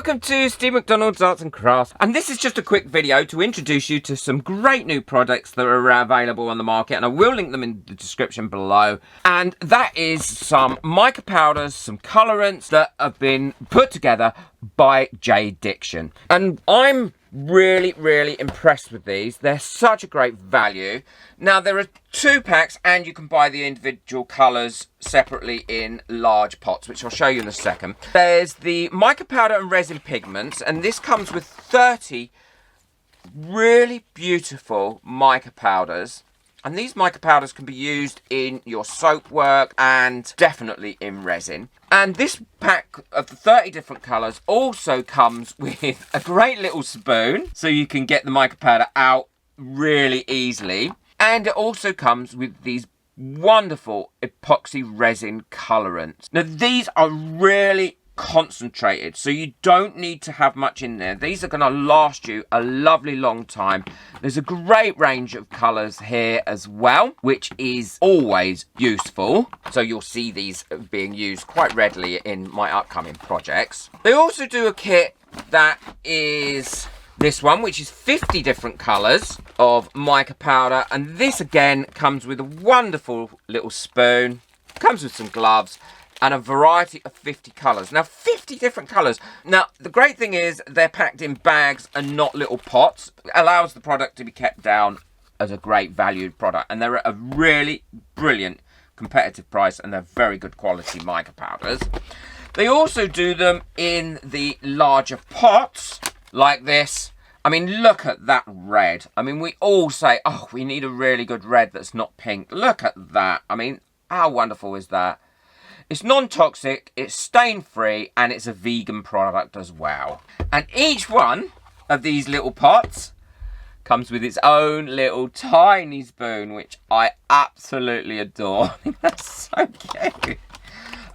Welcome to Steve McDonald's Arts and Crafts, and this is just a quick video to introduce you to some great new products that are available on the market, and I will link them in the description below. And that is some Mica Powders, some colorants that have been put together by J Diction, and I'm really impressed with these. They're such a great value. Now there are 2 packs and you can buy the individual colours separately in large pots, which I'll show you in a second. There's the Mica Powder and Resin pigments, and this comes with 30 really beautiful mica powders. And these mica powders can be used in your soap work and definitely in resin. And this pack of the 30 different colours also comes with a great little spoon, so you can get the mica powder out really easily. And it also comes with these wonderful epoxy resin colorants. Now these are really concentrated, so you don't need to have much in there. These are going to last you a lovely long time. There's a great range of colours here as well, which is always useful, so you'll see these being used quite readily in my upcoming projects. They also do a kit that is this one, which is 50 different colours of mica powder, and this again comes with a wonderful little spoon, comes with some gloves, and a variety of 50 colours. Now, 50 different colours. Now, the great thing is they're packed in bags and not little pots. It allows the product to be kept down as a great valued product. And they're at a really brilliant competitive price, and they're very good quality mica powders. They also do them in the larger pots, like this. I mean, look at that red. I mean, we all say, oh, we need a really good red that's not pink. Look at that. I mean, how wonderful is that? It's non-toxic, it's stain-free, and it's a vegan product as well. And each one of these little pots comes with its own little tiny spoon, which I absolutely adore. I think that's so cute.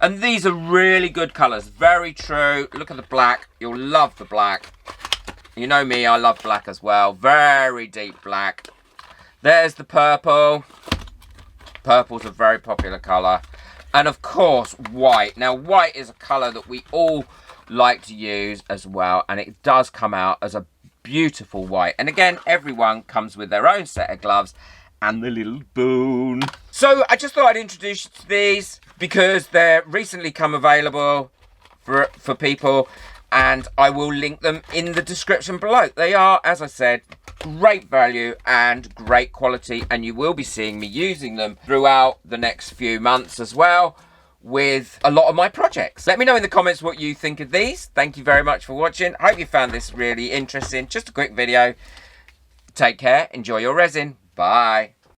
And these are really good colours, very true. Look at the black, you'll love the black. You know me, I love black as well. Very deep black. There's the purple. Purple's a very popular colour. And of course, white. Now, white is a colour that we all like to use as well. And it does come out as a beautiful white. And again, everyone comes with their own set of gloves and the little spoon. So, I just thought I'd introduce you to these because they're recently come available for people. And I will link them in the description below. They are, as I said, great value and great quality, and you will be seeing me using them throughout the next few months as well with a lot of my projects. Let me know in the comments what you think of these. Thank you very much for watching. I hope you found this really interesting. Just a quick video. Take care. Enjoy your resin. Bye.